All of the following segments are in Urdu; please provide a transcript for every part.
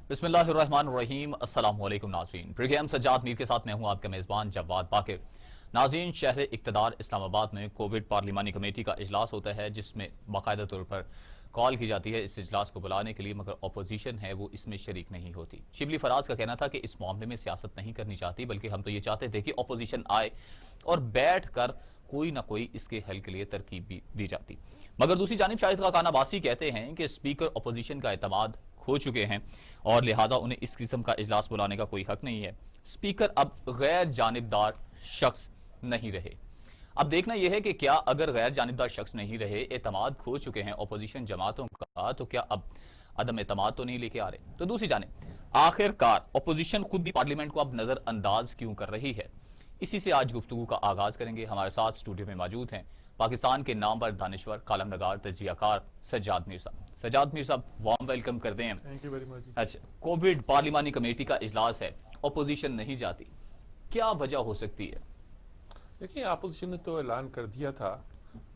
بسم اللہ الرحمن الرحیم۔ السلام علیکم ناظرین، پروگرام سجاد میر کے ساتھ میں ہوں آپ کا میزبان جواد باقر۔ ناظرین، شہر اقتدار اسلام آباد میں کووڈ پارلیمانی کمیٹی کا اجلاس ہوتا ہے جس میں باقاعدہ طور پر کال کی جاتی ہے اس اجلاس کو بلانے کے لیے، مگر اپوزیشن ہے وہ اس میں شریک نہیں ہوتی۔ شبلی فراز کا کہنا تھا کہ اس معاملے میں سیاست نہیں کرنی چاہتی، بلکہ ہم تو یہ چاہتے تھے کہ اپوزیشن آئے اور بیٹھ کر کوئی نہ کوئی اس کے حل کے لیے ترکیب بھی دی جاتی۔ مگر دوسری جانب شاہد خاقان عباسی کہتے ہیں کہ اسپیکر اپوزیشن کا اعتماد کھو چکے ہیں اور لہٰذا انہیں اس قسم کا اجلاس بلانے کا کوئی حق نہیں ہے۔ اسپیکر اب غیر جانبدار شخص نہیں رہے۔ اب دیکھنا یہ ہے کہ کیا اگر غیر جانبدار شخص نہیں رہے، اعتماد کھو چکے ہیں اپوزیشن جماعتوں کا، تو کیا اب عدم اعتماد تو نہیں لے کے آ رہے؟ تو دوسری جانب آخر کار اپوزیشن خود بھی پارلیمنٹ کو اب نظر انداز کیوں کر رہی ہے؟ اسی سے آج گفتگو کا آغاز کریں گے۔ ہمارے ساتھ اسٹوڈیو میں موجود ہیں پاکستان کے نامور دانشور، کالم نگار، تجزیہ کار سجاد میر صاحب۔ سجاد میر صاحب، وارم ویلکم کرتے ہیں۔ Thank you very much. اچھا، کووڈ پارلیمانی کمیٹی کا اجلاس ہے، اپوزیشن نہیں جاتی، کیا وجہ ہو سکتی ہے؟ دیکھیں، اپوزیشن نے تو اعلان کر دیا تھا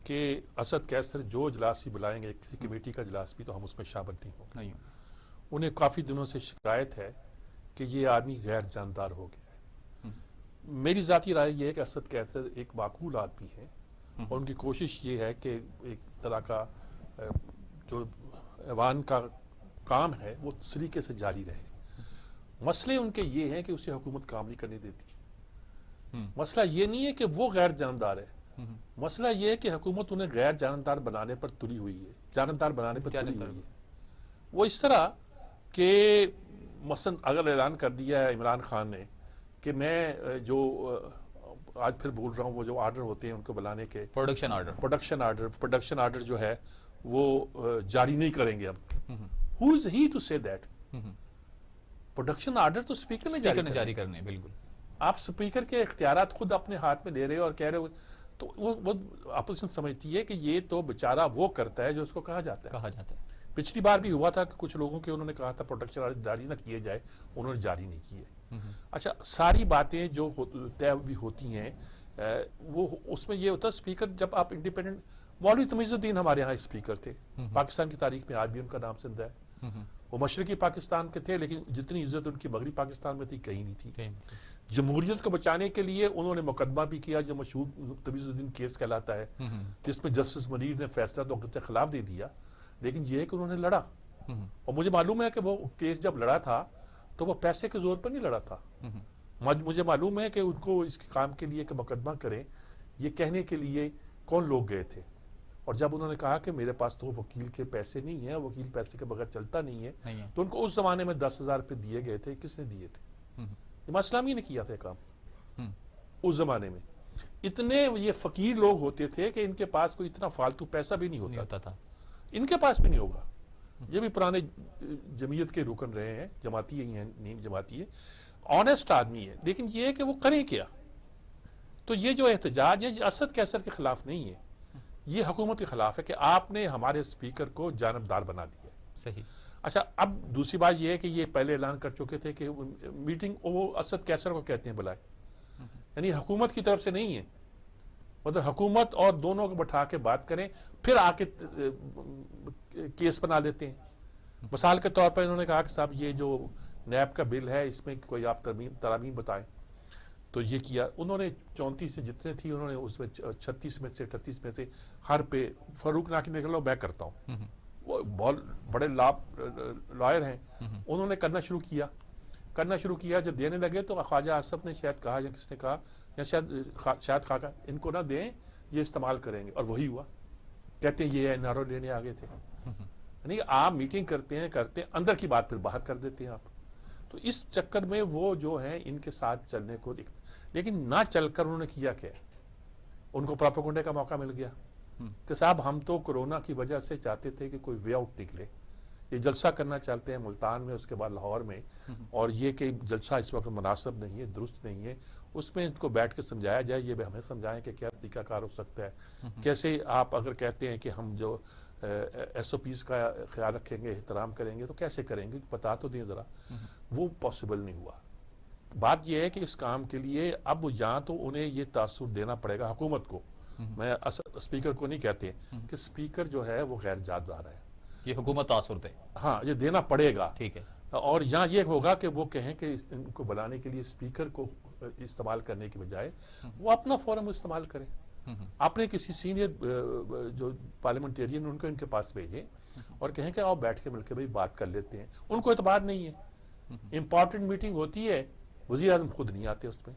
کہ اسد کیسر جو اجلاس بھی بلائیں گے، کسی کمیٹی کا اجلاس بھی، تو ہم اس میں شامل نہیں ہوں گے۔ نہیں۔ انہیں کافی دنوں سے شکایت ہے کہ یہ آدمی غیر جاندار ہو گیا ہے۔ میری ذاتی رائے یہ ہے کہ اسد کیسر ایک معقول آدمی ہے اور ان کی کوشش یہ ہے کہ ایک طرح کا جو ایوان کا کام ہے وہ سلیقے سے جاری رہے۔ مسئلے ان کے یہ ہیں کہ اسے حکومت کام نہیں کرنے دیتی۔ مسئلہ یہ نہیں ہے کہ وہ غیر جانبدار ہے، مسئلہ یہ ہے کہ حکومت انہیں غیر جانبدار بنانے پر تلی ہوئی ہے، جانبدار بنانے پر تلی ہوئی ہے۔ وہ اس طرح کہ مثلا اگر اعلان کر دیا ہے عمران خان نے کہ میں جو آج پھر بول رہا ہوں، وہ جو آرڈر ہوتے ہیں ان کو بلانے کے، پروڈکشن آرڈر جو ہے وہ جاری نہیں کریں گے اب۔ Who is he to say that؟ Production order تو اسپیکر نے جاری کرنے، بالکل۔ آپ سپیکر کے اختیارات خود اپنے ہاتھ میں لے رہے ہو اور کہہ رہے ہو، تو وہ اپوزیشن سمجھتی ہے کہ یہ تو بیچارہ وہ کرتا ہے جو اس کو کہا جاتا ہے۔ پچھلی بار بھی ہوا تھا کہ کچھ لوگوں کے انہوں نے کہا تھا پروڈکشن آرڈر جاری نہ کیے جائے، انہوں نے جاری نہیں کیے۔ اچھا، ساری باتیں جو طے بھی ہوتی ہیں وہ اس میں یہ ہوتا ہے، اسپیکر جب آپ انڈیپینڈنٹ، مولوی تمیز الدین ہمارے ہاں اسپیکر تھے، پاکستان کی تاریخ میں آج بھی ان کا نام زندہ ہے۔ وہ مشرقی پاکستان کے تھے، لیکن جتنی عزت ان کی مغربی پاکستان میں تھی کہیں نہیں تھی۔ جمہوریت کو بچانے کے لیے انہوں نے مقدمہ بھی کیا جو مشہور تمیز الدین کیس کہلاتا ہے، جس میں جسٹس منیر نے فیصلہ تو ان کے خلاف دے دیا، لیکن یہ ہے کہ انہوں نے لڑا۔ اور مجھے معلوم ہے کہ وہ کیس جب لڑا تھا تو وہ پیسے کے زور پر نہیں لڑا تھا۔ مجھے معلوم ہے کہ ان کو اس کام کے لیے کہ مقدمہ کریں، یہ کہنے کے لیے کون لوگ گئے تھے، اور جب انہوں نے کہا کہ میرے پاس تو وکیل کے پیسے نہیں ہیں، وکیل پیسے کے بغیر چلتا نہیں ہے، تو ان کو اس زمانے میں 10,000 روپے دیے گئے تھے۔ کس نے دیے تھے؟ امام اسلامی نے کیا تھا کام اس زمانے میں۔ اتنے یہ فقیر لوگ ہوتے تھے کہ ان کے پاس کوئی اتنا فالتو پیسہ بھی نہیں ہوتا تھا، ان کے پاس بھی نہیں ہوگا۔ یہ بھی پرانے جمعیت کے رکن رہے ہیں، جماعتی ہی ہیں، نیم جماعتی ہے، آنیسٹ آدمی ہے، لیکن یہ ہے کہ وہ کریں کیا؟ تو یہ جو احتجاج ہے یہ اسد کیسر کے خلاف نہیں ہے، یہ حکومت کے خلاف ہے کہ آپ نے ہمارے اسپیکر کو جانبدار بنا دیا ہے۔ صحیح۔ اچھا، اب دوسری بات یہ ہے کہ یہ پہلے اعلان کر چکے تھے کہ میٹنگ وہ اسد کیسر کو کہتے ہیں بلائے، یعنی حکومت کی طرف سے نہیں ہے، مطلب حکومت اور دونوں کو بٹھا کے بات کریں، پھر آ کے کیس بنا لیتے ہیں۔ مثال کے طور پر انہوں نے کہا کہ صاحب یہ جو نیب کا بل ہے اس میں کوئی آپ ترامیم بتائیں، تو یہ کیا انہوں نے 34 سے جتنے تھی انہوں نے اس میں 36 میں سے 38 میں سے ہر پہ فاروق ناقی نے کہا میں کرتا ہوں، وہ بہت بڑے لائر ہیں، انہوں نے کرنا شروع کیا۔ جب دینے لگے تو خواجہ آصف نے شاید کہا یا کس نے کہا یا شاید خاکہ ان کو نہ دیں، یہ استعمال کریں گے، اور وہی ہوا۔ کہتے ہیں یہ نعرہ لینے آگے تھے، یعنی آپ میٹنگ کرتے ہیں اندر کی بات پھر باہر کر دیتے ہیں آپ۔ تو اس چکر میں وہ جو ہیں ان کے ساتھ چلنے کو لیکن نہ چل کر انہوں نے کیا کیا؟ ان کو پراپیگنڈے کا موقع مل گیا کہ صاحب ہم تو کورونا کی وجہ سے چاہتے تھے کہ کوئی وے آؤٹ نکلے، یہ جلسہ کرنا چاہتے ہیں ملتان میں، اس کے بعد لاہور میں، اور یہ کہ جلسہ اس وقت مناسب نہیں ہے، درست نہیں ہے، اس میں ان کو بیٹھ کے سمجھایا جائے، یہ بھی ہمیں سمجھائیں کہ کیا طریقہ کار ہو سکتا ہے، کیسے آپ اگر کہتے ہیں کہ ہم جو ایس او پیز کا خیال رکھیں گے، احترام کریں گے، تو کیسے کریں گے، بتا تو دیں ذرا۔ وہ پاسبل نہیں ہوا۔ بات یہ ہے کہ اس کام کے لیے اب یہاں تو انہیں یہ تاثر دینا پڑے گا حکومت کو، میں اسپیکر کو نہیں کہتے کہ اسپیکر جو ہے وہ غیر جانبدار ہے، یہ حکومت تاثر دے، ہاں یہ دینا پڑے گا۔ ٹھیک ہے۔ اور یہاں یہ ہوگا کہ وہ کہیں کہ ان کو بلانے کے لیے اسپیکر کو استعمال کرنے کے بجائے وہ اپنا فورم استعمال کریں. اپنے کسی سینئر جو پارلیمنٹیرین ان کو ان کے پاس بھیجیں اور کہیں کہ آؤ بیٹھ کے مل کے بھائی بات کر لیتے ہیں. ان کو اعتبار نہیں ہے. امپورٹنٹ میٹنگ ہوتی ہے, وزیر اعظم خود نہیں آتے اس پہ.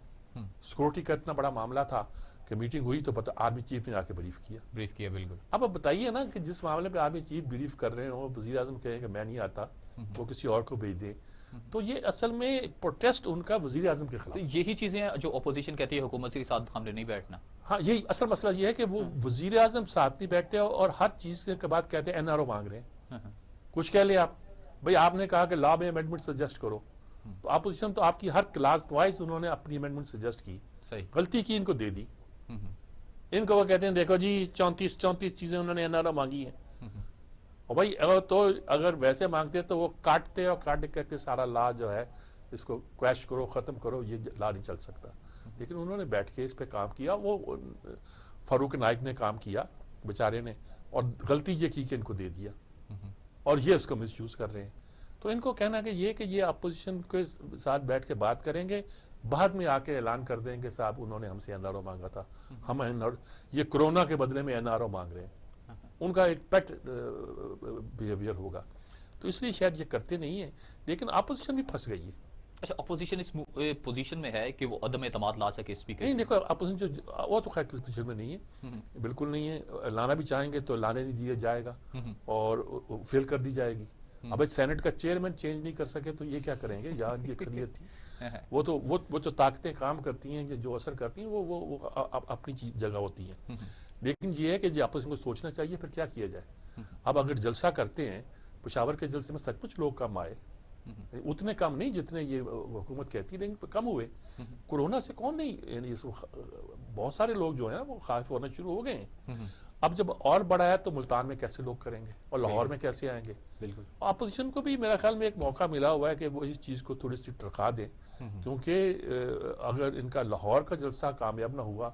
سیکورٹی کا اتنا بڑا معاملہ تھا کہ میٹنگ ہوئی تو پتہ آرمی چیف نے آ کے بریف کیا. بالکل. اب بتائیے نا کہ جس معاملے پہ آرمی چیف بریف کر رہے ہوں, وزیر اعظم کہیں کہ میں نہیں آتا, وہ کسی اور کو بھیج دیں. تو یہ اصل میں پروٹیسٹ ان کا وزیر اعظم کے خلاف. تو یہی چیزیں جو اپوزیشن کہتی ہے حکومت کے ساتھ ہم نے نہیں بیٹھنا. ہاں, یہی اصل مسئلہ یہ ہے کہ وہ وزیر اعظم ساتھ نہیں بیٹھتے اور ہر چیز کے بعد کہتے ہیں این آر او مانگ رہے ہیں. کچھ کہہ لیں آپ, بھئی آپ نے کہا کہ لا میں امینڈمنٹ سجیسٹ کرو, تو اپوزیشن تو آپ کی ہر کلاس وائز انہوں نے اپنی امینڈمنٹ سجیسٹ کی, غلطی کی ان کو دے دی. ان کو وہ کہتے ہیں دیکھو جی 34 چیزیں انہوں نے این آر او مانگی ہیں. اور بھائی تو اگر ویسے مانگتے تو وہ کاٹتے اور کاٹ کے کہتے سارا لا جو ہے اس کو کویش کرو, ختم کرو, یہ لا نہیں چل سکتا. لیکن انہوں نے بیٹھ کے اس پہ کام کیا. وہ فاروق نائک نے کام کیا بیچارے نے, اور غلطی یہ کی کہ ان کو دے دیا, اور یہ اس کو مس یوز کر رہے ہیں. تو ان کو کہنا کہ یہ اپوزیشن کے ساتھ بیٹھ کے بات کریں گے, بعد میں آ کے اعلان کر دیں گے صاحب انہوں نے ہم سے این آر او مانگا تھا, ہم یہ کرونا کے بدلے میں این آر او مانگ رہے ہیں. ان کا ایک پیٹ بیہیویئر ہوگا. تو اس لیے شاید یہ کرتے نہیں ہیں, لیکن اپوزیشن بھی پھنس گئی ہے. اچھا, اپوزیشن اس پوزیشن میں ہے کہ وہ عدم اعتماد لا سکے اسپیکر. نہیں دیکھو, اپوزیشن وہ تو خیر کس پوزیشن میں نہیں ہے, بالکل نہیں ہے. لانا بھی چاہیں گے تو لانے نہیں دیا جائے گا اور فیل کر دی جائے گی. اب سینٹ کا چیئرمین چینج نہیں کر سکے تو یہ کیا کریں گے, یہاں ان کی اکثریت تھی. وہ جو طاقتیں کام کرتی ہیں, جو اثر کرتی ہیں, وہ اپنی جگہ ہوتی ہیں. لیکن یہ ہے کہ جی اپوزیشن کو سوچنا چاہیے پھر کیا کیا جائے. اب اگر جلسہ کرتے ہیں, پشاور کے جلسے میں سچ مچ لوگ کم آئے, اتنے کم نہیں جتنے یہ حکومت کہتی, لیکن کم ہوئے. کورونا سے کون نہیں, یعنی بہت سارے لوگ جو ہیں وہ خائف ہونا شروع ہو گئے ہیں. اب جب اور بڑا ہے تو ملتان میں کیسے لوگ کریں گے اور لاہور میں کیسے آئیں گے. بالکل. اپوزیشن کو بھی میرا خیال میں ایک موقع ملا ہوا ہے کہ وہ اس چیز کو تھوڑی سی ٹرکا دیں, کیونکہ اگر ان کا لاہور کا جلسہ کامیاب نہ ہوا,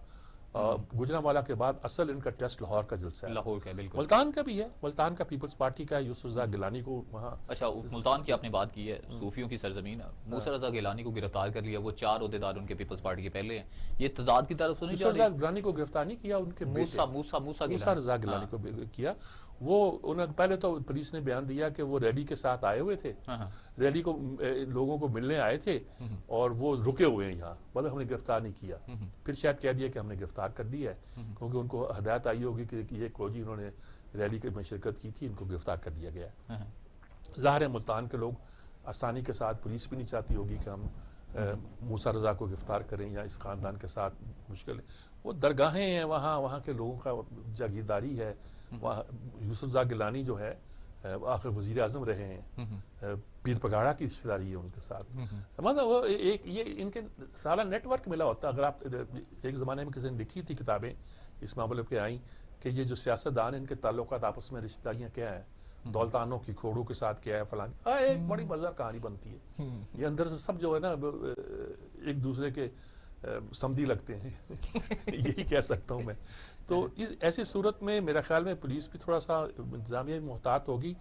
گجرانوالہ کے بعد اصل ان کا ٹیسٹ لاہور کا جلسہ ہے. لاہور کا بالکل. ملتان کا بھی ہے, ملتان کا پیپلز پارٹی کا ہے, یوسف رضا گیلانی کو وہاں. اچھا, ملتان کی آپ نے بات کی ہے, صوفیوں کی سرزمین ہے. موسیٰ رضا گیلانی کو گرفتار کر لیا, وہ 4 عہدیدار ان کے پیپلز پارٹی کے پہلے ہیں. یہ تضاد کی طرف سے نہیں جا رہی. یوسف رضا گیلانی کو گرفتار نہیں کیا, ان کے موسیٰ رضا گیلانی کو کیا. وہ انہوں نے پہلے تو پولیس نے بیان دیا کہ وہ ریلی کے ساتھ آئے ہوئے تھے, ریلی کو لوگوں کو ملنے آئے تھے اور وہ رکے ہوئے ہیں یہاں, مطلب ہم نے گرفتار نہیں کیا. پھر شاید کہہ دیا کہ ہم نے گرفتار کر لیا ہے, کیونکہ ان کو ہدایت آئی ہوگی کہ یہ فوجی انہوں نے ریلی میں شرکت کی تھی, ان کو گرفتار کر دیا گیا ہے. ظاہر ہے ملتان کے لوگ آسانی کے ساتھ, پولیس بھی نہیں چاہتی ہوگی کہ ہم موسیٰ رضا کو گرفتار کریں یا اس خاندان کے ساتھ مشکل ہے. وہ درگاہیں ہیں وہاں کے لوگوں کا جاگیرداری ہے. وہاں یوسف رضا گیلانی جو ہے آخر وزیر اعظم رہے ہیں, پیر پگاڑا کی رشتہ داری ہے ان کے ساتھ. مطلب وہ یہ ان کے سارا نیٹ ورک ملا ہوتا. اگر آپ ایک زمانے میں کسی نے لکھی تھی کتابیں اس معاملے پہ آئیں کہ یہ جو سیاستدان ان کے تعلقات آپس میں رشتہ داریاں کیا ہیں, دولتانوں کی کھوڑوں کے ساتھ کیا ہے فلاں, ایک بڑی مزہ کہانی بنتی ہے. یہ اندر سے سب جو ہے نا ایک دوسرے کے سمدھی لگتے ہیں, یہی کہہ سکتا ہوں میں. تو اس ایسی صورت میں میرا خیال میں پولیس بھی تھوڑا سا انتظامیہ محتاط ہوگی.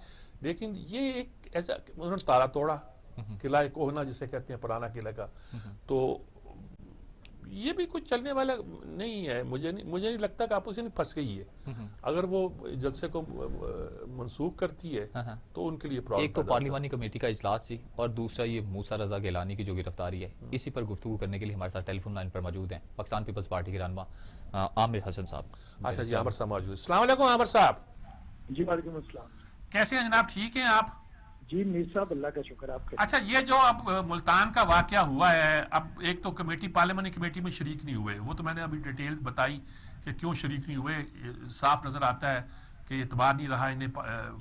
لیکن یہ ایک ایسا انہوں نے تالا توڑا, قلعہ کوہنا جسے کہتے ہیں پرانا قلعہ کا, تو یہ بھی کچھ چلنے والا نہیں ہے. مجھے نہیں لگتا کہ اپوزیشن پھنس گئی ہے. اگر وہ جلسے کو منسوخ کرتی ہے تو ان کے لیے پرابلم. ایک تو پارلیمانی کمیٹی کا اجلاس تھی, اور دوسرا یہ موسیٰ رضا گیلانی کی جو گرفتاری ہے, اسی پر گفتگو کرنے کے لیے ہمارے ساتھ ٹیلی فون لائن پر موجود ہیں پاکستان پیپلز پارٹی کے رہنما عامر حسن صاحب. اچھا جی, عامر صاحب موجود. السلام علیکم عامر صاحب. جی وعلیکم السلام. کیسے ہیں جناب, ٹھیک ہیں آپ؟ جی میر صاحب اللہ کا شکر. آپ کا اچھا, یہ جو اب ملتان کا واقعہ ہوا ہے, اب ایک تو کمیٹی پارلیمانی کمیٹی میں شریک نہیں ہوئے, وہ تو میں نے ابھی ڈیٹیل بتائی کہ کیوں شریک نہیں ہوئے. صاف نظر آتا ہے کہ اعتبار نہیں رہا انہیں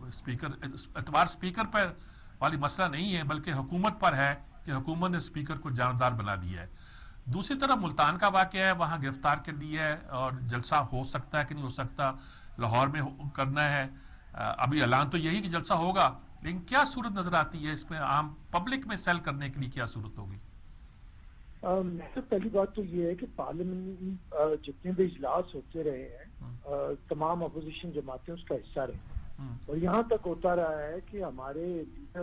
اسپیکر, اعتبار اسپیکر پر والی مسئلہ نہیں ہے بلکہ حکومت پر ہے کہ حکومت نے اسپیکر کو جانبدار بنا دیا ہے. دوسری طرف ملتان کا واقعہ ہے, وہاں گرفتار کر لیا ہے, اور جلسہ ہو سکتا ہے کہ نہیں ہو سکتا, لاہور میں کرنا ہے. ابھی اعلان تو یہی کہ جلسہ ہوگا, لیکن کیا صورت نظر آتی ہے اس میں, عام پبلک میں سیل کرنے کے لیے کیا صورت ہوگی؟ پہلی بات تو یہ ہے کہ پارلیمنٹ جتنے بھی اجلاس ہوتے رہے ہیں تمام اپوزیشن جماعتیں اس کا حصہ رہے, اور یہاں تک ہوتا رہا ہے کہ ہمارے لیڈر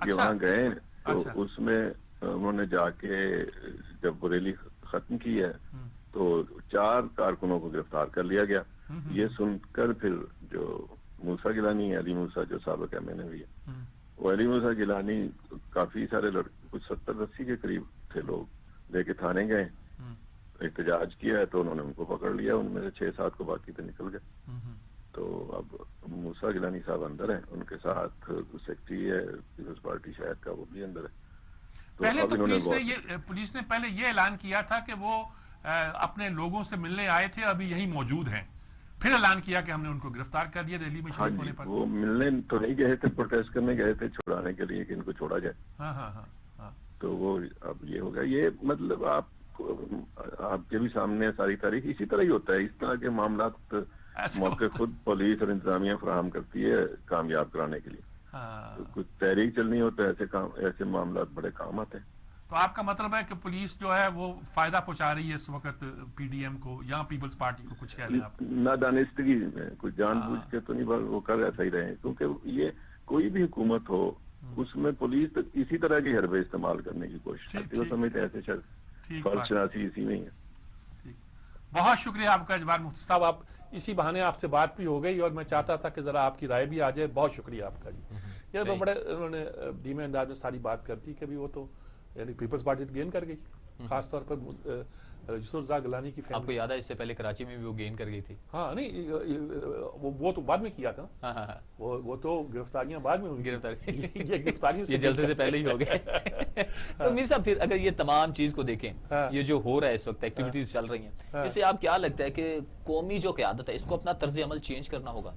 کہ وہاں گئے تو اچھا۔ اس میں انہوں نے جا کے جب وہ ریلی ختم کی ہے تو 4 کارکنوں کو گرفتار کر لیا گیا. یہ سن کر پھر جو موسیٰ گیلانی علی موسیٰ جو سابق ایم این اے ہے وہ علی موسیٰ گیلانی کافی سارے لڑکے کچھ 70-80 کے قریب تھے لوگ لے کے تھانے گئے احتجاج کیا ہے تو انہوں نے ان کو پکڑ لیا. ان میں سے 6-7 کو باقی تو نکل گئے. تو اب موسیٰ گیلانی صاحب اندر ہیں, ان کے ساتھ سیکرٹری ہے پیپلز پارٹی شہر کا وہ بھی اندر ہے. پہلے اب تو انہوں پولیس نے پہلے یہ اعلان کیا تھا کہ وہ اپنے لوگوں سے ملنے آئے تھے, ابھی یہی موجود ہیں. پھر اعلان کیا کہ ہم نے ان کو گرفتار کر لیا ریلی میں ہاں شریک جی, ہونے پر. وہ ملنے تو نہیں گئے تھے, پروٹیسٹ کرنے گئے تھے چھڑانے کے لیے کہ ان کو چھوڑا جائے. ہاں ہاں ہاں ہاں. تو وہ اب یہ ہوگا. یہ مطلب آپ کے بھی سامنے ساری تاریخ اسی طرح ہی ہوتا ہے. اس طرح کے معاملات موقع خود پولیس اور انتظامیہ فراہم کرتی ہے کامیاب کرانے کے لیے. کچھ تحریک چلنی ہو تو ایسے معاملات بڑے کام آتے ہیں. تو آپ کا مطلب ہے کہ پولیس جو ہے وہ فائدہ پہنچا رہی ہے اس وقت پی ڈی ایم کو یا پیپلز پارٹی کو, کچھ کہہ لیں آپ؟ نادانستگی میں کچھ جان بوجھ کے تو نہیں, وہ کر ایسا ہی رہے, کیونکہ یہ کوئی بھی حکومت ہو اس میں پولیس اسی طرح کی حربے استعمال کرنے کی کوشش کرتی ہے. وہ سمجھتے ایسے شاید فرض شناسی اسی میں ہی ہے. بہت شکریہ آپ کا اجبار مفتی صاحب. آپ اسی بہانے آپ سے بات بھی ہو گئی اور میں چاہتا تھا کہ ذرا آپ کی رائے بھی آ جائے. بہت شکریہ آپ کا جی. یہ تو بڑے انہوں نے دھیمے انداز میں ساری بات کر دی کہ بھی وہ تو یعنی پیپلز پارٹی گین کر گئی, خاص طور پر یوسف رضا گیلانی کی آپ کو یاد ہے اس سے پہلے کراچی میں بھی وہ گین کر گئی تھی. ہاں نہیں وہ تو بعد میں کیا تھا, وہ تو گرفتاریاں بعد میں ہوئی. گرفتاریاں یہ جلسے سے پہلے ہی ہو گئے. تو میر صاحب پھر اگر یہ تمام چیز کو دیکھیں, یہ جو ہو رہا ہے اس وقت ایکٹیویٹیز چل رہی ہیں, اس سے آپ کیا لگتا ہے کہ قومی جو قیادت ہے اس کو اپنا طرز عمل چینج کرنا ہوگا؟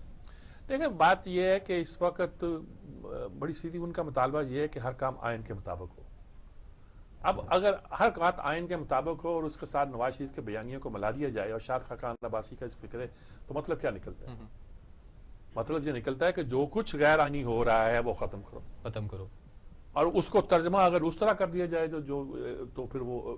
دیکھیں بات یہ ہے کہ اس وقت بڑی سیدھی ان کا مطالبہ یہ ہے کہ ہر کام آئین کے مطابق ہو. اب اگر ہر بات آئین کے مطابق ہو اور اس کے ساتھ نواز شریف کے بیانیوں کو ملا دیا جائے اور شاد خاقان عباسی کا اس فکر ہے تو مطلب کیا نکلتا ہے؟ مطلب یہ نکلتا ہے کہ جو کچھ غیر آئینی ہو رہا ہے وہ ختم کرو. اور اس کو ترجمہ اگر اس طرح کر دیا جائے تو پھر وہ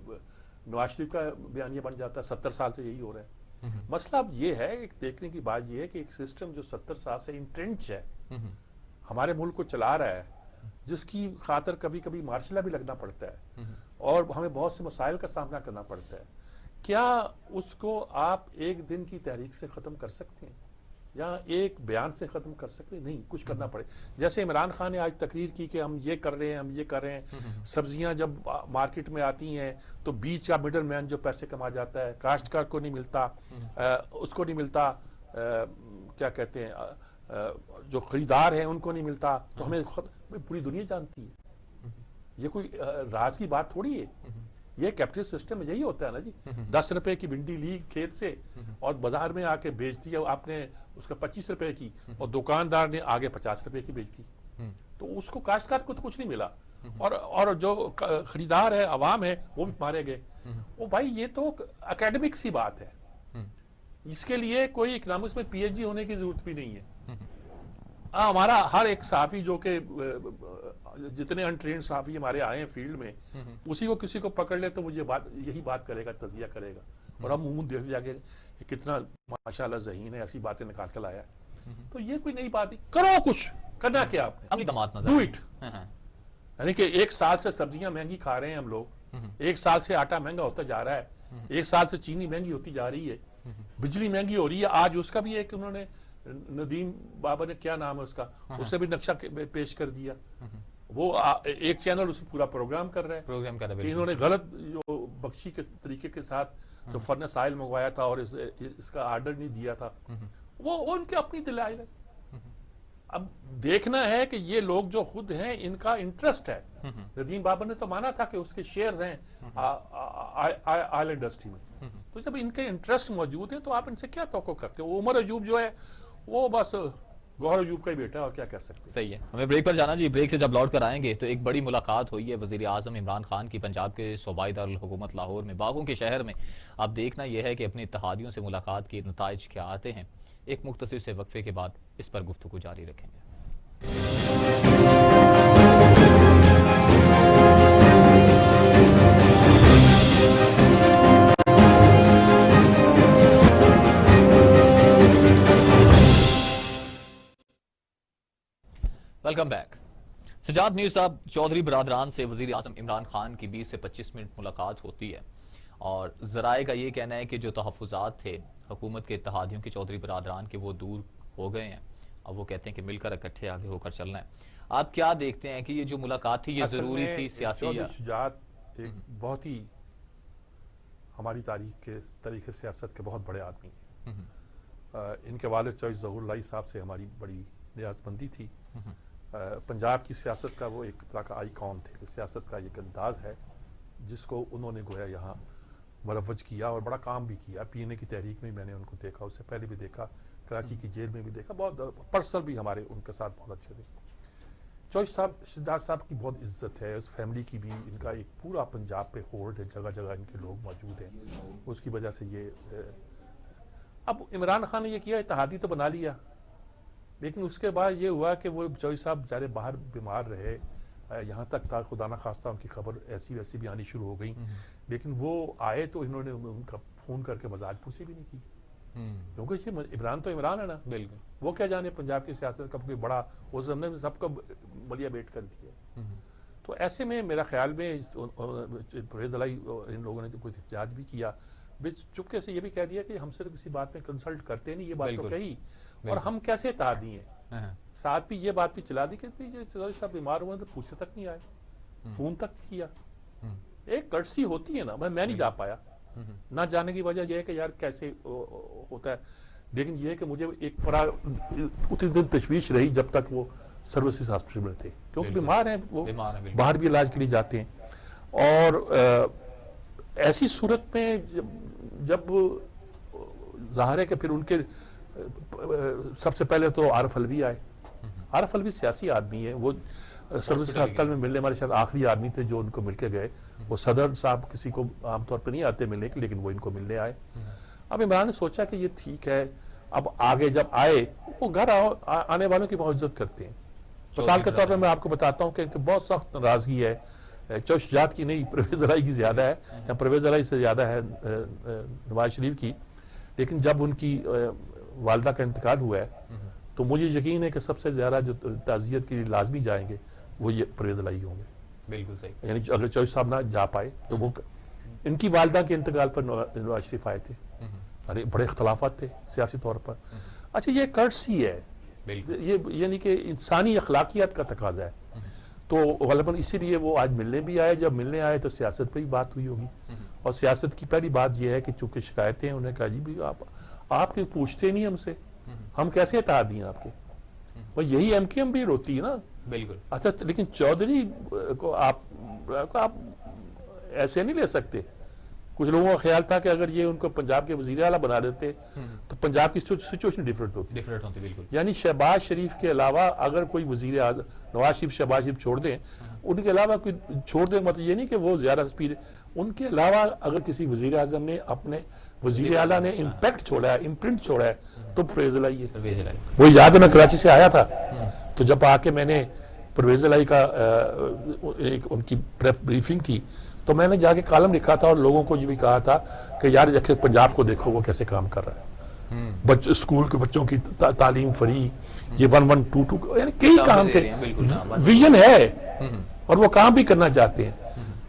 نواز شریف کا بیانیہ بن جاتا ہے. 70 سال سے یہی ہو رہا ہے. مسئلہ اب یہ ہے, ایک دیکھنے کی بات یہ ہے کہ ایک سسٹم جو 70 سال سے انٹرنچ ہے ہمارے ملک کو چلا رہا ہے, جس کی خاطر کبھی کبھی مارشلہ بھی لگنا پڑتا ہے اور ہمیں بہت سے مسائل کا سامنا کرنا پڑتا ہے, کیا اس کو آپ ایک دن کی تحریک سے ختم کر سکتے ہیں یا ایک بیان سے ختم کر سکتے ہیں؟ نہیں, کچھ کرنا پڑے. جیسے عمران خان نے آج تقریر کی کہ ہم یہ کر رہے ہیں, ہم یہ کر رہے ہیں. سبزیاں جب مارکیٹ میں آتی ہیں تو بیچ کا مڈل مین جو پیسے کما جاتا ہے, کاشتکار کو نہیں ملتا, اس کو نہیں ملتا, کیا کہتے ہیں جو خریدار ہیں ان کو نہیں ملتا. تو ہمیں پوری دنیا جانتی ہے, یہ کوئی راز کی بات تھوڑی ہے. یہ کیپٹل سسٹم یہی ہوتا ہے نا جی. 10 روپے کی بھنڈی لی کھیت سے اور بازار میں آ کے بیچ دیا آپ نے اس کا 25 روپے کی, اور دکاندار نے آگے 50 روپے کی بیچ دی, تو اس کو کاشتکار کو تو کچھ نہیں ملا. اور جو خریدار ہے, عوام ہے, وہ بھی مارے گئے. وہ بھائی یہ تو اکیڈمک سی بات ہے, اس کے لیے کوئی اکنامکس میں پی ایچ ڈی ہونے کی ضرورت بھی نہیں ہے. ہمارا ہر ایک صحافی جو کہ جتنے انٹرینڈ صحافی ہمارے آئے ہیں فیلڈ میں, اسی کو کسی کو پکڑ لے تو وہ یہی بات کرے گا, تجزیہ کرے گا, اور ہم منہ دیکھ جا کے کتنا ماشاءاللہ ذہین ہے, ایسی باتیں نکال کر لایا ہے. تو یہ کوئی نئی بات نہیں. کرو, کچھ کرنا کیا آپ نے, ڈو اٹ. یعنی کہ 1 سال سے سبزیاں مہنگی کھا رہے ہیں ہم لوگ, 1 سال سے آٹا مہنگا ہوتا جا رہا ہے, 1 سال سے چینی مہنگی ہوتی جا رہی ہے, بجلی مہنگی ہو رہی ہے. آج اس کا بھی ایک انہوں نے ندیم بابا نے, کیا نام ہے اس کا, اسے بھی نقشہ پیش کر دیا. وہ ایک چینل اس پورا پروگرام کر رہا ہے. انہوں نے غلط جو بخشی کے طریقے کے ساتھ جو فرنس آئل منگوایا تھا اور اس کا آرڈر نہیں دیا تھا, وہ ان کے اپنی دلائل ہے. اب دیکھنا ہے کہ یہ لوگ جو خود ہیں ان کا انٹرسٹ ہے. ندیم بابا نے تو مانا تھا کہ اس کے شیئرز ہیں آئل انڈسٹری میں, تو جب ان کے انٹرسٹ موجود ہیں تو آپ ان سے کیا توقع کرتے ہو؟ عمر ایوب جو ہے وہ بس گوہر ایوب کا ہی بیٹا ہے, اور کیا کہہ سکتے ہیں. صحیح ہے, ہمیں بریک پر جانا جی. بریک سے جب لوٹ کر آئیں گے تو ایک بڑی ملاقات ہوئی ہے وزیر اعظم عمران خان کی پنجاب کے صوبائی دارالحکومت لاہور میں, باغوں کے شہر میں. اب دیکھنا یہ ہے کہ اپنے اتحادیوں سے ملاقات کے نتائج کیا آتے ہیں. ایک مختصر سے وقفے کے بعد اس پر گفتگو جاری رکھیں گے. Welcome back. سجاد میر صاحب، چودھری برادران سے وزیر اعظم عمران خان کی 20 سے 25 منٹ ملاقات ہوتی ہے اور ذرائع کا یہ کہنا ہے کہ جو تحفظات تھے حکومت کے اتحادیوں کے چودھری برادران کے وہ دور ہو گئے ہیں. اب وہ کہتے ہیں کہ مل کر اکٹھے آگے ہو کر چلنا ہے. آپ کیا دیکھتے ہیں کہ یہ جو ملاقات تھی یہ ضروری تھی سیاسی؟ چودھری شجاعت ایک بہت ہی ہماری تاریخ کے تاریخ سیاست کے بہت بڑے آدمی ہیں. ان کے والد چوہدری ظہور اللہ صاحب سے ہماری بڑی نیاز مندی تھی. پنجاب کی سیاست کا وہ ایک طرح کا آئیکن تھے. سیاست کا ایک انداز ہے جس کو انہوں نے گویا یہاں مروج کیا اور بڑا کام بھی کیا. پی این اے کی تحریک میں میں نے ان کو دیکھا, اس سے پہلے بھی دیکھا, کراچی کی جیل میں بھی دیکھا. بہت پرسنل بھی ہمارے ان کے ساتھ بہت اچھے تھے. چوہدری صاحب شجاعت صاحب کی بہت عزت ہے, اس فیملی کی بھی. ان کا ایک پورا پنجاب پہ ہولڈ ہے, جگہ جگہ ان کے لوگ موجود ہیں. اس کی وجہ سے یہ اب عمران خان نے یہ کیا, اتحادی تو بنا لیا, لیکن اس کے بعد یہ ہوا کہ وہ چوہدری صاحب بیچارے باہر بیمار رہے. یہاں تک تھا خدا نہ خواستہ ان کی خبر ایسی ویسی بھی آنی شروع ہو گئی. لیکن وہ آئے تو انہوں نے ان کا فون کر کے مزاج پرسی بھی نہیں کی, کیونکہ یہ عمران تو عمران ہے نا. بالکل وہ کیا جانے پنجاب کی سیاست کا کوئی بڑا, وہ سب کو بلیا بیٹ کر دیا. تو ایسے میں میرا خیال میں پرویز الہی ان لوگوں نے کوئی احتجاج بھی کیا, چپکے سے یہ بھی کہہ دیا کہ ہم سے تو کسی بات میں کنسلٹ کرتے نہیں, یہ بات تو کہی. اور ہم کیسے اتحادی ہیں, ساتھ بھی یہ بات بھی چلا دی کہ چودھری صاحب بیمار ہوئے تو پوچھنے تک نہیں آئے, فون تک نہیں کیا. ایک کٹسی ہوتی ہے نا, میں نہیں جا پایا. نہ جانے کی وجہ یہ ہے کہ یار کیسے ہوتا ہے, لیکن یہ ہے کہ مجھے ایک بڑا اتنی دن تشویش رہی جب تک وہ سروسز ہاسپٹل میں تھے, کیونکہ بیمار ہیں وہ, باہر بھی علاج کے لیے جاتے ہیں. اور ایسی صورت میں جب ظاہر ہے کہ پھر ان کے سب سے پہلے تو عارف علوی آئے. عارف علوی سیاسی آدمی ہے, وہ سروسز ہسپتال میں ملنے والے شاید آخری آدمی تھے جو ان کو مل کے گئے. وہ صدر صاحب کسی کو عام طور پہ نہیں آتے ملنے کے, لیکن وہ ان کو ملنے آئے. اب عمران نے سوچا کہ یہ ٹھیک ہے, اب آگے جب آئے وہ گھر آنے والوں کی بہت عزت کرتے ہیں. مثال کے طور پر میں آپ کو بتاتا ہوں کہ بہت سخت ناراضگی ہے, چوہدری شجاعت کی نہیں, پرویز الہی کی زیادہ ہے, یا پرویز الہی سے زیادہ ہے نواز شریف کی. لیکن جب ان کی والدہ کا انتقال ہوا ہے تو مجھے یقین ہے کہ سب سے زیادہ جو تعزیت کے لیے لازمی جائیں گے وہ یہ پرویز الہی ہوں گے. بالکل صحیح. یعنی اگر چوہدری صاحب نہ جا پائے تو وہ ان کی والدہ کے انتقال پر نواز شریف آئے تھے. ارے بڑے اختلافات تھے سیاسی طور پر. اچھا یہ کرٹسی ہے, یہ یعنی کہ انسانی اخلاقیات کا تقاضا ہے. تو غالباً اسی لیے وہ آج ملنے بھی آئے. جب ملنے آئے تو سیاست پہ ہی بات ہوئی ہوگی, اور سیاست کی پہلی بات یہ ہے کہ چونکہ شکایتیں انہوں نے کہا جی بھی آپ کی پوچھتے نہیں ہم سے, ہم کیسے اتحادی ہیں آپ کے. یہی ایم کیو ایم بھی روتی ہے نا. بالکل. اچھا لیکن چودھری کو آپ ایسے نہیں لے سکتے. کچھ لوگوں کا خیال تھا کہ اگر یہ ان کو پنجاب کے وزیر اعلیٰ بنا دیتے تو پنجاب کی سچویشن ڈیفرنٹ ہوتی. بالکل. یعنی شہباز شریف کے علاوہ اگر کوئی وزیر اعظم, نواز شریف شہباز شریف چھوڑ دیں, ان کے علاوہ کوئی چھوڑ دیں, مطلب یہ نہیں کہ وہ زیادہ سپیڈ, ان کے علاوہ اگر کسی وزیر اعظم نے اپنے وزیر اعلیٰ نے امپیکٹ چھوڑا ہے, امپرنٹ چھوڑا ہے, تو پرویز الہی ہے. وہ یاد ہے میں کراچی سے آیا تھا, تو جب آ کے میں نے پرویز الہی کا ایک ان کی بریفنگ تھی, تو میں نے جا کے کالم لکھا تھا اور لوگوں کو یہ بھی کہا تھا کہ یار دیکھیں پنجاب کو دیکھو وہ کیسے کام کر رہا ہے. اسکول کے بچوں کی تعلیم فری, یہ 1122 یعنی کئی کام کے ویژن ہے اور وہ کام بھی کرنا چاہتے ہیں.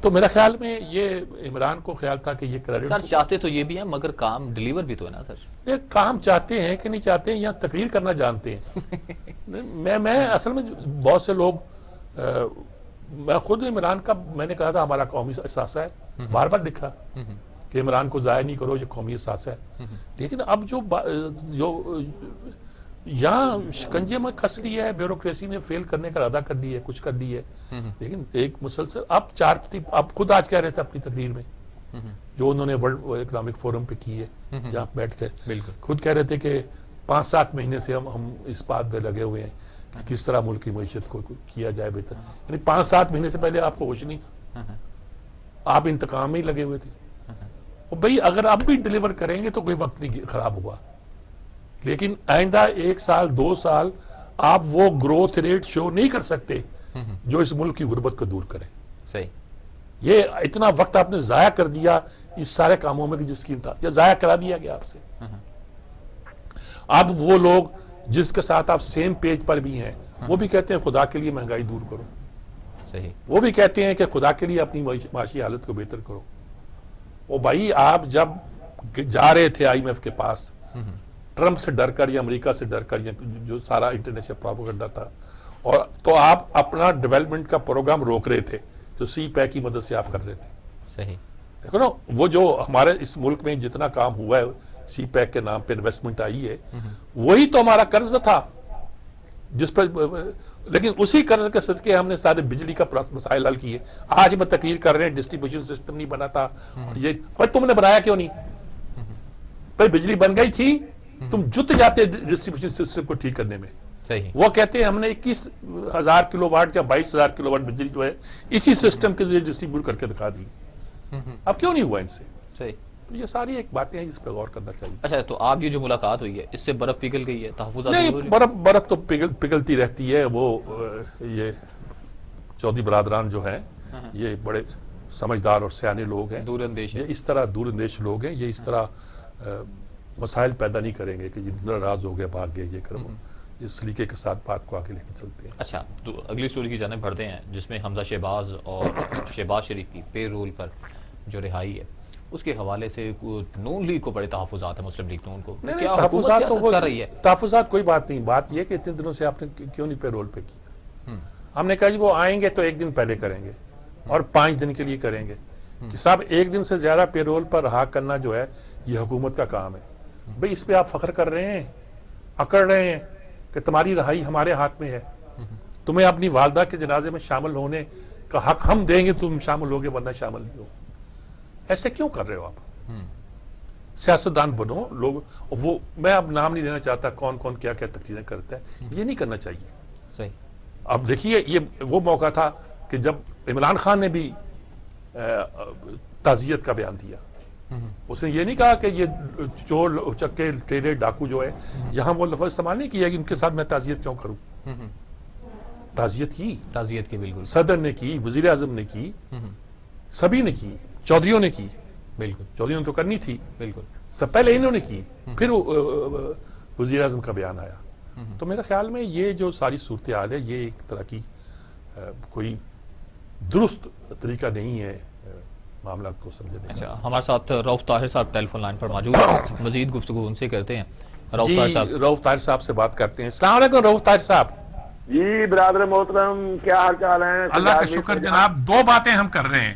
تو میرا خیال میں یہ عمران کو خیال تھا کہ یہ کریڈٹ سر چاہتے تو یہ بھی ہیں مگر کام ڈیلیور بھی تو ہے نا سر. یہ کام چاہتے ہیں کہ نہیں چاہتے ہیں, یا تقریر کرنا جانتے ہیں. میں اصل میں بہت سے لوگ, میں خود عمران کا میں نے کہا تھا ہمارا قومی اثاثہ ہے, بار بار لکھا کہ عمران کو ضائع نہیں کرو, یہ قومی اثاثہ ہے. لیکن اب جو یہاں شکنجے میں کس لی ہے, بیوروکریسی نے فیل کرنے کا ارادہ کر لی ہے, کچھ کر لی ہے. لیکن ایک مسلسل اب خود آج کہہ رہے تھے اپنی تقریر میں جو انہوں نے ورلڈ اکنامک فورم پہ کی ہے, جہاں بیٹھ کے خود کہہ رہے تھے کہ 5-7 مہینے سے ہم اس بات پہ لگے ہوئے ہیں کہ کس طرح ملک کی معیشت کو کیا جائے بہتر. یعنی 5-7 مہینے سے پہلے آپ کو ہوش نہیں تھا, آپ انتقام میں ہی لگے ہوئے تھے. اور بھئی اگر اب بھی ڈیلیور کریں گے تو کوئی وقت نہیں خراب ہوا, لیکن آئندہ 1 سال 2 سال آپ وہ گروتھ ریٹ شو نہیں کر سکتے جو اس ملک کی غربت کو دور کرے. صحیح. یہ اتنا وقت آپ نے ضائع کر دیا اس سارے کاموں میں کہ جس کی یا ضائع کرا دیا گیا آپ سے. اب وہ لوگ جس کے ساتھ آپ سیم پیج پر بھی ہیں وہ بھی کہتے ہیں خدا کے لیے مہنگائی دور کرو. صحیح. وہ بھی کہتے ہیں کہ خدا کے لیے اپنی معاشی حالت کو بہتر کرو. وہ بھائی آپ جب جا رہے تھے آئی ایم ایف کے پاس ٹرمپ سے ڈر کر یا امریکہ سے ڈر کر یا جو سارا انٹرنیشنل پروپیگنڈا تھا، اور تو آپ اپنا ڈیولپمنٹ کا پروگرام روک رہے تھے جو سی پیک کی مدد سے آپ کر رہے تھے. صحیح. دیکھو نا وہ جو ہمارے اس ملک میں جتنا کام ہوا ہے سی پیک کے نام پہ انویسٹمنٹ آئی ہے وہی تو ہمارا قرض تھا جس پر، لیکن اسی قرض کے صدقے ہم نے سارے بجلی کا مسائل حل کیے. آج میں تقریر کر رہے ہیں ڈسٹریبیوشن سسٹم نہیں بنا تھا، اور یہ پر تم نے بنایا کیوں نہیں؟ بھائی بجلی بن گئی تھی، تم جت جاتے ڈسٹریبیوشن سسٹم کو ٹھیک کرنے میں. صحیح. وہ کہتے ہیں ہم نے 21,000 کلو واٹ یا 22,000 کلو واٹ بجلی جو ہے اسی سسٹم کے ذریعے ڈسٹریبیوٹ کر کے دکھا دی. اب کیوں نہیں ہوا ان سے؟ صحیح. تو یہ ساری ایک باتیں ہیں جس پہ غور کرنا چاہیے. اچھا، تو آپ یہ جو ملاقات ہوئی ہے اس سے برف پگھل گئی ہے، تحفظات نہیں، برف تو پگھلتی رہتی ہے. وہ یہ چودھری برادران جو ہیں یہ بڑے سمجھدار اور سیانے لوگ ہیں، دور اندیش ہے. یہ اس طرح دور اندیش لوگ ہیں، یہ اس طرح مسائل پیدا نہیں کریں گے کہ یہ ناراض ہو گئے بھاگ گئے یہ کرو. اس سلیقے کے ساتھ بات کو آگے لے کے چلتے ہیں. اچھا، تو اگلی سٹوری کی جانب بڑھتے ہیں جس میں حمزہ شہباز اور شہباز شریف کی پے رول پر جو رہائی ہے اس کے حوالے سے نون لیگ کو بڑے تحفظات ہیں، مسلم لیگ نون کو. کیا حکومت سیاست کر رہی ہے؟ تحفظات کوئی بات نہیں. بات یہ کہ اتنے دنوں سے آپ نے کیوں نہیں پے رول پہ کی؟ ہم نے کہا جی وہ آئیں گے تو 1 دن پہلے کریں گے اور 5 دن کے لیے کریں گے کہ صاحب 1 دن سے زیادہ پے رول پر رہا کرنا جو ہے یہ حکومت کا کام ہے. بھئی اس پہ آپ فخر کر رہے ہیں، اکڑ رہے ہیں کہ تمہاری رہائی ہمارے ہاتھ میں ہے، تمہیں اپنی والدہ کے جنازے میں شامل ہونے کا حق ہم دیں گے، تم شامل ہوگے ورنہ شامل نہیں ہو. ایسے کیوں کر رہے ہو آپ؟ سیاستدان بنو. لوگ وہ میں اب نام نہیں لینا چاہتا کون کون کیا کیا تقریریں کرتا ہے، یہ نہیں کرنا چاہیے. صحیح. اب دیکھیے یہ وہ موقع تھا کہ جب عمران خان نے بھی تعزیت کا بیان دیا. اس نے یہ نہیں کہا کہ یہ چور چکے ٹیرے ڈاکو جو ہے، یہاں وہ لفظ استعمال نہیں کیا کہ ان کے ساتھ میں تعزیت کیوں کروں. تعزیت کی، تعزیت کی، بالکل. صدر نے کی، وزیر اعظم نے کی، سبھی نے کی، چودھریوں نے کی. بالکل. چودھریوں نے تو کرنی تھی، بالکل. سب پہلے انہوں نے کی، پھر وزیر اعظم کا بیان آیا. تو میرے خیال میں یہ جو ساری صورتحال ہے یہ ایک طرح کی کوئی درست طریقہ نہیں ہے معاملات کو سمجھنے. اچھا، ہمارے ساتھ رؤف طاہر صاحب ٹیلی فون لائن پر موجود ہیں، مزید گفتگو ان سے کرتے ہیں. رؤف طاہر صاحب، رؤف طاہر صاحب سے بات کرتے ہیں. السلام علیکم رؤف طاہر صاحب. جی برادر محترم، کیا حال چال ہیں؟ اللہ کا شکر جناب. 2 باتیں ہم کر رہے ہیں.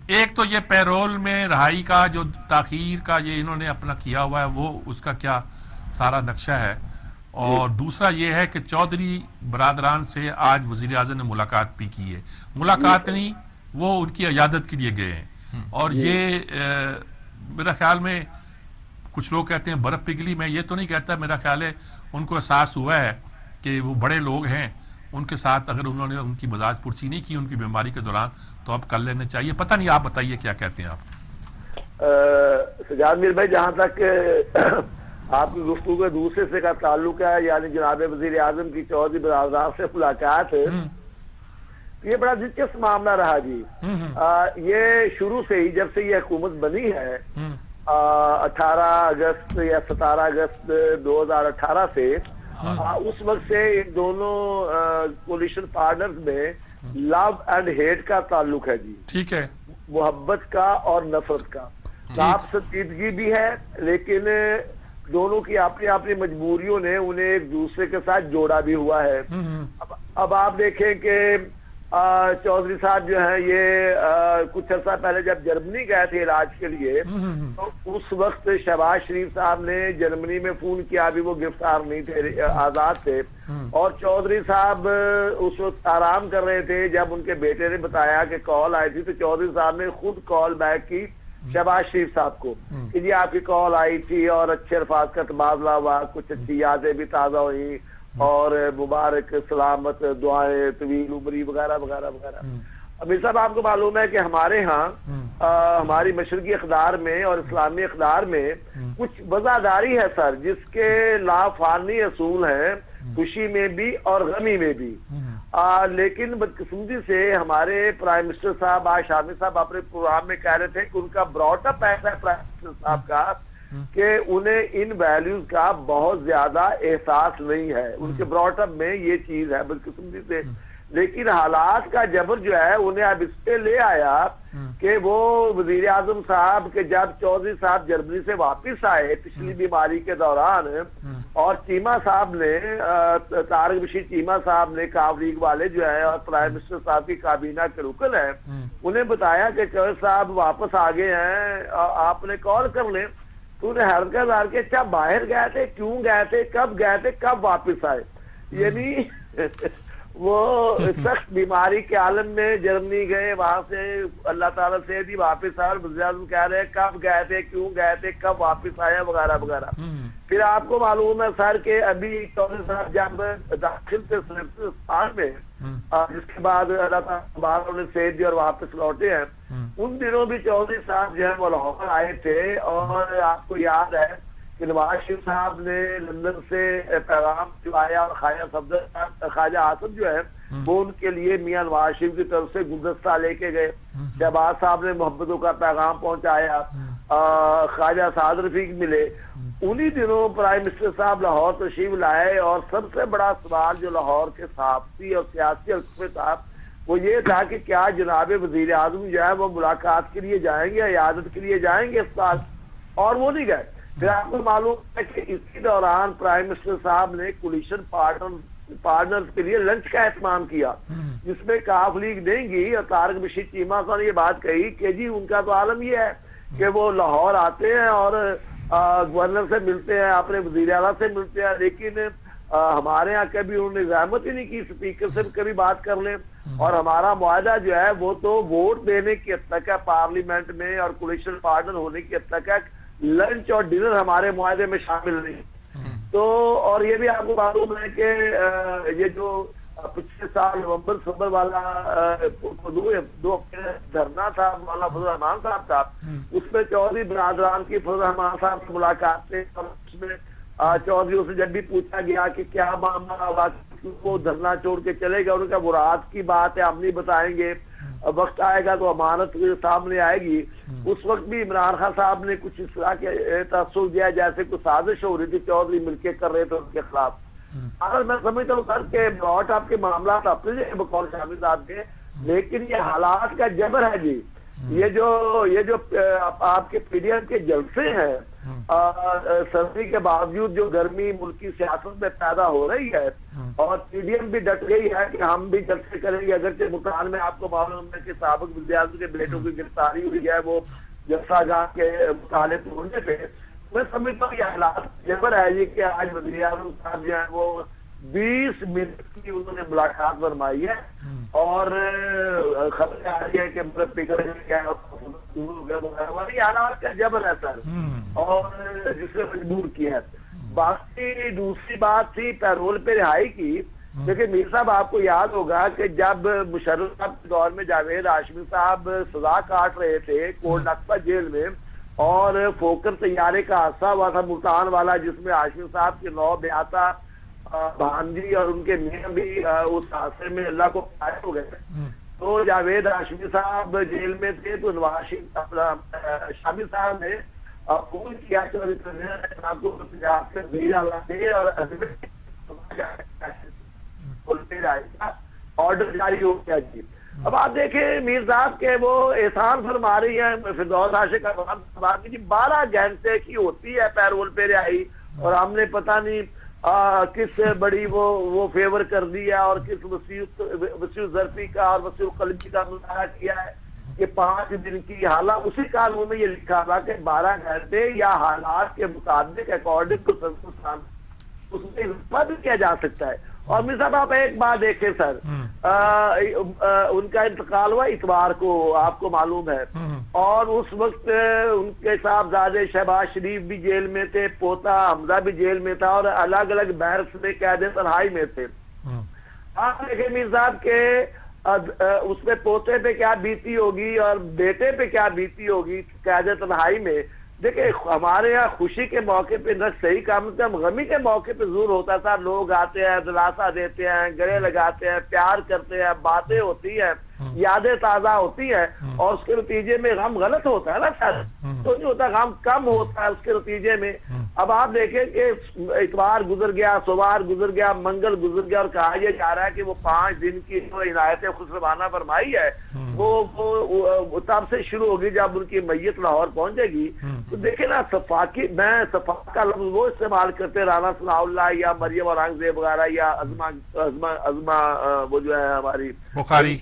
ایک تو یہ پیرول میں رہائی کا جو تاخیر کا یہ انہوں نے اپنا کیا ہوا ہے وہ اس کا کیا سارا نقشہ ہے، اور دوسرا یہ ہے کہ چودھری برادران سے آج وزیر اعظم نے ملاقات بھی کی ہے. ملاقات نہیں، وہ ان کی عیادت کے لیے گئے ہیں. اور یہ میرا خیال میں کچھ لوگ کہتے ہیں برف پگھلی، میں یہ تو نہیں کہتا. میرا خیال ہے ان کو احساس ہوا ہے کہ وہ بڑے لوگ ہیں، ان کے ساتھ اگر انہوں نے ان کی مزاج پرسی نہیں کی ان کی بیماری کے دوران تو اب کر لینے چاہیے. پتہ نہیں، آپ بتائیے کیا کہتے ہیں آپ؟ سجاد میر بھائی، جہاں تک آپ کی گفتگو کے دوسرے سے کا تعلق ہے، یعنی جناب وزیر اعظم کی چودھری برادران سے ملاقات ہے، یہ بڑا دلچسپ معاملہ رہا جی. یہ شروع سے ہی جب سے یہ حکومت بنی ہے 18 اگست یا 17 اگست 2018 سے، اس وقت سے ان دونوں کولیشن پارٹنرز میں لو اینڈ ہیٹ کا تعلق ہے جی. ٹھیک ہے. محبت کا اور نفرت کا. آپ سنجیدگی بھی ہے، لیکن دونوں کی اپنی اپنی مجبوریوں نے انہیں ایک دوسرے کے ساتھ جوڑا بھی ہوا ہے. اب آپ دیکھیں کہ چودھری صاحب جو ہیں یہ کچھ عرصہ پہلے جب جرمنی گئے تھے علاج کے لیے تو اس وقت شہباز شریف صاحب نے جرمنی میں فون کیا، ابھی وہ گرفتار نہیں تھے، آزاد تھے، اور چودھری صاحب اس وقت آرام کر رہے تھے. جب ان کے بیٹے نے بتایا کہ کال آئی تھی تو چودھری صاحب نے خود کال بیک کی شہباز شریف صاحب کو کہ جی آپ کی کال آئی تھی اور اچھے الفاظ کا تبادلہ ہوا، کچھ اچھی یادیں بھی تازہ ہوئی اور مبارک سلامت دعائیں طویل عمری وغیرہ وغیرہ وغیرہ. امیر صاحب آپ کو معلوم ہے کہ ہمارے ہاں ہماری مشرقی اقدار میں اور اسلامی اقدار میں کچھ وزاداری ہے سر، جس کے لافانی اصول ہیں، خوشی میں بھی اور غمی میں بھی. لیکن بدقسمتی سے ہمارے پرائم منسٹر صاحب آج شامی صاحب اپنے پروگرام میں کہہ رہے تھے کہ ان کا براٹ اپ ایسا ہے پرائم منسٹر صاحب کا کہ انہیں ان ویلیوز کا بہت زیادہ احساس نہیں ہے. ان کے براٹ اپ میں یہ چیز ہے بدقسمتی سے. لیکن حالات کا جبر جو ہے انہیں اب اس پہ لے آیا کہ وہ وزیر اعظم صاحب کے جب چودھری صاحب جرمنی سے واپس آئے پچھلی بیماری کے دوران، اور چیمہ صاحب نے طارق بشیر چیمہ صاحب نے کاف لیگ والے جو ہے اور پرائم منسٹر صاحب کی کابینہ کے رکن ہیں، انہیں بتایا کہ چودھری صاحب واپس آ گئے ہیں، آپ نے کال کر لیں. تو انہیں حیرت کا اظہار کیا، اچھا باہر گئے تھے، کیوں گئے تھے، کب واپس آئے؟ یعنی وہ سخت بیماری کے عالم میں جرمنی گئے، وہاں سے اللہ تعالیٰ سے بھی واپس آئے، اور وزیر اعظم کہہ رہے ہیں کب گئے تھے، کیوں گئے تھے، کب واپس آیا، وغیرہ وغیرہ. پھر آپ کو معلوم ہے سر کہ ابھی چودھری صاحب جب داخل تھے سلسلستان میں، جس کے بعد اللہ تعالیٰ باہر انہیں صحت دی اور واپس لوٹے ہیں، ان دنوں بھی چودھری صاحب جو ہے وہ لاہور آئے تھے. اور آپ کو یاد ہے کہ نواز شریف صاحب نے لندن سے پیغام جو آیا، اور خواجہ آصف جو ہے وہ ان کے لیے میاں نواز شریف کی طرف سے گلدستہ لے کے گئے. شہباز صاحب نے محبتوں کا پیغام پہنچایا، خواجہ سعد رفیق ملے. انہی دنوں پرائم منسٹر صاحب لاہور تشریف لائے، اور سب سے بڑا سوال جو لاہور کے صحافتی اور سیاسی حلقے میں تھا وہ یہ تھا کہ کیا جناب وزیر اعظم جو ہے وہ ملاقات کے لیے جائیں گے، عیادت کے لیے جائیں گے اسپتال، اور وہ نہیں گئے. پھر آپ کو معلوم ہے کہ اسی دوران پرائم منسٹر صاحب نے کولیشن پارٹنرز کے لیے لنچ کا اہتمام کیا، جس میں کاف لیگ نہیں گئی، اور طارق بشیر چیمہ صاحب نے یہ بات کہی کہ جی ان کا تو عالم یہ ہے کہ وہ لاہور آتے ہیں اور گورنر سے ملتے ہیں، اپنے وزیر اعلیٰ سے ملتے ہیں، لیکن ہمارے ہاں کبھی انہوں نے زحمت ہی نہیں کی اسپیکر سے کبھی بات کر لیں. اور ہمارا معاہدہ جو ہے وہ تو ووٹ دینے کی حد تک ہے پارلیمنٹ میں، اور کولیشن پارٹنر ہونے کی حد تک ہے، لنچ اور ڈنر ہمارے معاہدے میں شامل نہیں. تو اور یہ بھی آپ کو معلوم ہے کہ یہ جو پچھلے سال نومبر دسمبر والا 2 ہفتے دھرنا تھا مولانا فضل الرحمان صاحب کا، اس میں چودھری برادران کی فضل الرحمان صاحب سے ملاقات تھے، اور اس میں چودھریوں سے جب بھی پوچھا گیا کہ کیا معاملہ، وہ دھرنا چھوڑ کے چلے گئے، ان کا مراد کی بات ہے، ہم نہیں بتائیں گے، وقت آئے گا تو امانت سامنے آئے گی. اس وقت بھی عمران خان صاحب نے کچھ اس طرح کے تاثر دیا جیسے کوئی سازش ہو رہی تھی، چودھری مل کے کر رہے تھے ان کے خلاف. اگر میں سمجھتا ہوں سر کہ بلاٹ آپ کے معاملات اپنے بقول شامل صاحب کے، لیکن یہ حالات کا جبر ہے جی. یہ جو آپ کے پی ڈی ایم کے جلسے ہیں، سردی کے باوجود جو گرمی ملکی سیاست میں پیدا ہو رہی ہے، اور پی ڈی ایم بھی ڈٹ گئی ہے کہ ہم بھی جلسے کریں گے، اگرچہ ملتان میں آپ کو معلوم ہے کہ سابق وزیر اعظم کے بیٹوں کی گرفتاری ہوئی ہے وہ جلسہ گاہ کے مطالعے توڑنے پہ. میں سمجھتا ہوں یہ حالات جبر ہے جی کہ آج وزیر اعظم صاحب جو ہیں وہ 20 منٹ کی انہوں نے ملاقات فرمائی ہے، اور خبریں آ رہی ہے کہ پکڑ گیا، یہ حالات کا جبر ہے سر، اور جس نے مجبور کیا ہے. باقی دوسری بات تھی پیرول پہ رہائی کی. دیکھیں میر صاحب آپ کو یاد ہوگا کہ جب مشرف صاحب کے دور میں جاوید ہاشمی صاحب سزا کاٹ رہے تھے کوٹ نقبہ جیل میں، اور فوکر طیارے کا حادثہ ہوا تھا ملتان والا، جس میں ہاشمی صاحب کے 9 بیاتا بھانجی اور ان کے میاں بھی اس حادثے میں اللہ کو پائے ہو گئے. تو جاوید ہاشمی صاحب جیل میں تھے، تو نواز شامی صاحب نے فون کیا کہ آپ کو پنجاب سے وزیر اعلیٰ تھے اور آرڈر جاری ہو گیا جی. اب آپ دیکھیں میر صاحب کے وہ احسان فرما رہی ہیں فردوس عاشق کا جی 12 گھنٹے کی ہوتی ہے پیرول پہ رہائی، اور ہم نے پتہ نہیں کس بڑی وہ فیور کر دیا اور کس وسیع ظرفی کا اور وسیع قلبی کا مظاہرہ کیا ہے کہ 5 دن کی حالات. اسی قانون میں یہ لکھا تھا کہ 12 گھنٹے یا حالات کے مطابق اکارڈنگ ٹو سرکمسٹانس اس میں اضافہ بھی کیا جا سکتا ہے. اور میر صاحب آپ ایک بات دیکھیں سر، ان کا انتقال ہوا اتوار کو آپ کو معلوم ہے، اور اس وقت ان کے صاحبزادے شہباز شریف بھی جیل میں تھے، پوتا حمزہ بھی جیل میں تھا، اور الگ الگ بحرس میں قید تنہائی میں تھے. آپ دیکھیں میر صاحب کے اس میں پوتے پہ کیا بیتی ہوگی اور بیٹے پہ کیا بیتی ہوگی قید تنہائی میں. دیکھیں ہمارے یہاں خوشی کے موقع پہ نہ صحیح کام ہوتا ہے، غمی کے موقع پہ ضرور ہوتا تھا، لوگ آتے ہیں، دلاسا دیتے ہیں، گلے لگاتے ہیں، پیار کرتے ہیں، باتیں ہوتی ہیں، یادیں تازہ ہوتی ہیں، اور اس کے نتیجے میں غم غلط ہوتا ہے نا سر، تو نہیں ہوتا، غم کم ہوتا ہے اس کے نتیجے میں. اب آپ دیکھیں کہ اتوار گزر گیا، سوار گزر گیا، منگل گزر گیا، اور کہا یہ جا رہا ہے کہ وہ 5 دن کی جو عنایت خسروانہ فرمائی ہے وہ تب سے شروع ہوگی جب ان کی میت لاہور پہنچے گی. تو دیکھیں نا، صفاقی، میں صفاق کا لفظ وہ استعمال کرتے رانا ثناء اللہ یا مریم اورنگزیب وغیرہ یا ازما وہ جو ہے ہماری بخاری،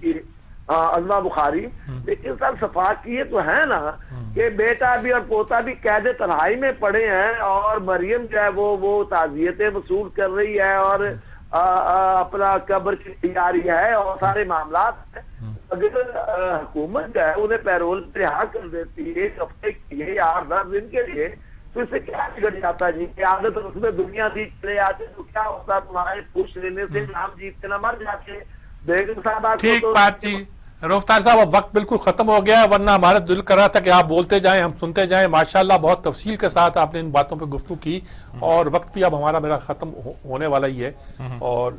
ازما بخاری، لیکن سر صفاق یہ تو ہے نا کہ بیٹا بھی اور پوتا بھی قید تنہائی میں پڑے ہیں، اور مریم جو ہے وہ تعزیتیں وصول کر رہی ہے اور اپنا قبر کی تیاری ہے اور سارے معاملات ہیں. اگر حکومت جو ہے انہیں پیرول رہا کر دیتی ہے 1 ہفتے کے لیے یا 10 دن کے لیے، تو اس سے کیا بگڑ جاتا جی؟ عادت اس میں دنیا دی چلے آتے تو کیا ہوتا؟ تمہارے پوچھ لینے سے نام جیتتے نہ مر جاتے. بیگم صاحبہ ٹھیک بات جی. رفتار صاحب اب وقت بالکل ختم ہو گیا ہے، ورنہ ہمارا دل کر رہا تھا کہ آپ بولتے جائیں، ہم سنتے جائیں. ماشاءاللہ بہت تفصیل کے ساتھ آپ نے ان باتوں پہ گفتگو کی، اور وقت بھی اب ہمارا میرا ختم ہونے والا ہی ہے. اور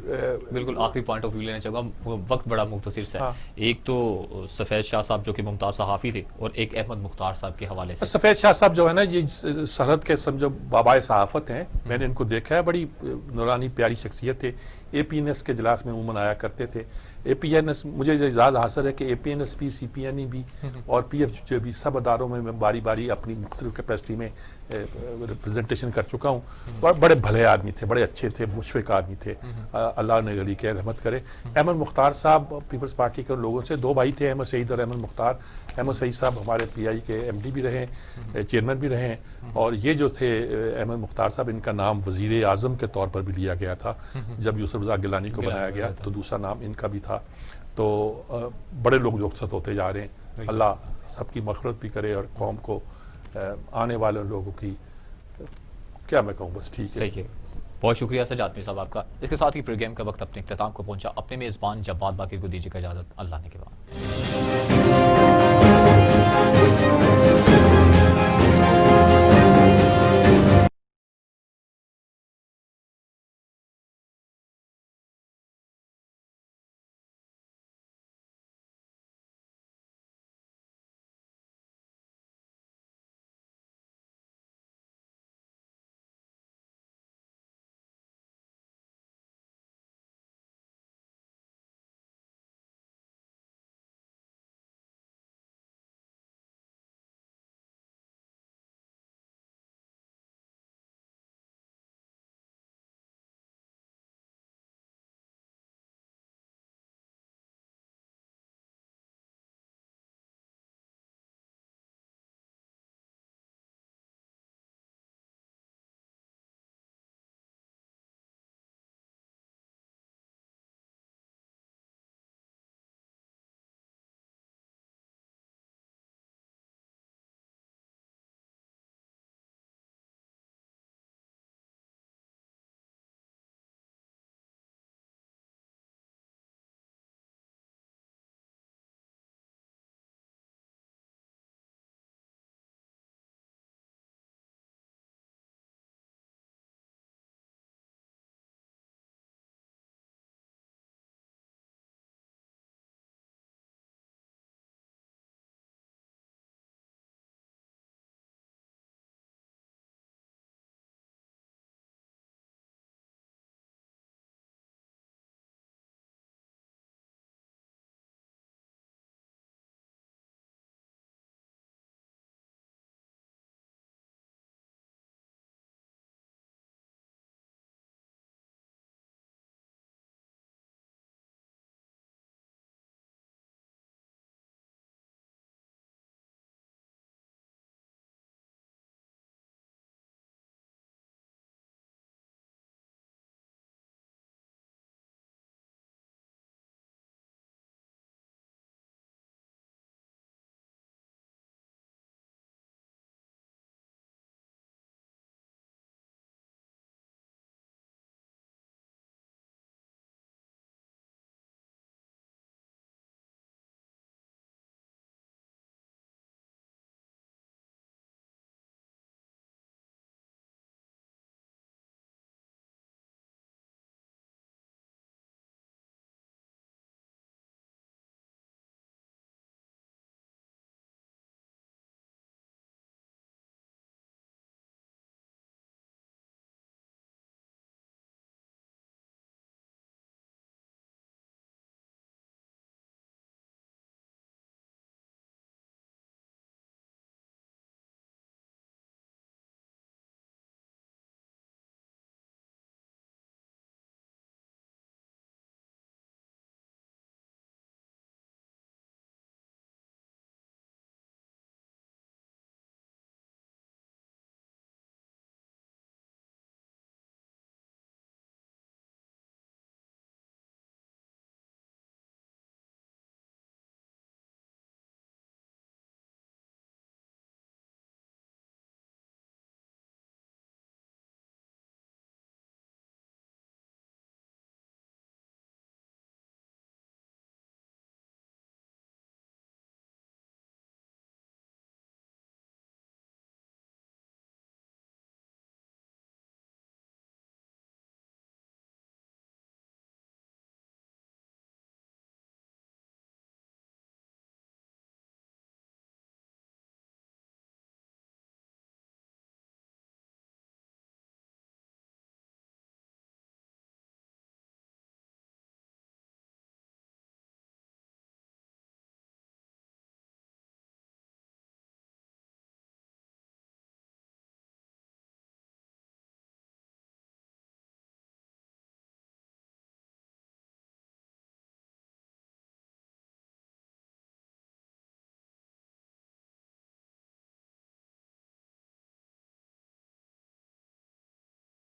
بالکل آخری پوائنٹ آف ویو لینا چاہوں گا، وقت بڑا مختصر سے. ایک تو سفید شاہ صاحب جو کہ ممتاز صحافی تھے، اور ایک احمد مختار صاحب کے حوالے سے. سفید شاہ صاحب جو ہے نا، یہ سرحد کے سمجھو بابائے صحافت ہیں. میں نے ان کو دیکھا ہے، بڑی نورانی پیاری شخصیت تھے. اے پی این ایس کے اجلاس میں عموماً آیا کرتے تھے. اے پی این ایس، مجھے یہ اعزاز حاصل ہے کہ اے پی این ایس بھی، سی پی این ای بھی اور پی ایف جو بھی سب اداروں میں باری باری اپنی مختلف کیپیسٹی میں ریپرزنٹیشن کر چکا ہوں. بڑے بھلے آدمی تھے، بڑے اچھے تھے، مشفق آدمی تھے. اللہ نے علی کے رحمت کرے. احمد مختار صاحب پیپلز پارٹی کے لوگوں سے 2 بھائی تھے، احمد سعید اور احمد مختار. احمد سعید صاحب ہمارے پی آئی کے ایم ڈی بھی رہے، چیئرمین بھی رہے، اور یہ جو تھے احمد مختار صاحب، ان کا نام وزیر اعظم کے طور پر بھی لیا گیا تھا جب یوسف رضا گیلانی کو بنایا گیا، تو دوسرا نام ان کا بھی تھا. تو بڑے لوگ رخصت ہوتے جا رہے ہیں. اللہ سب کی مغفرت بھی کرے، اور قوم کو آنے والے لوگوں کی کیا میں کہوں، بس ٹھیک ہے. صحیح ہے. بہت شکریہ سجاد میر صاحب آپ کا. اس کے ساتھ ہی پروگرام کا وقت اپنے اختتام کو پہنچا. اپنے میزبان جواد باقر کو دیجیے گا اجازت. اللہ نے کے بعد.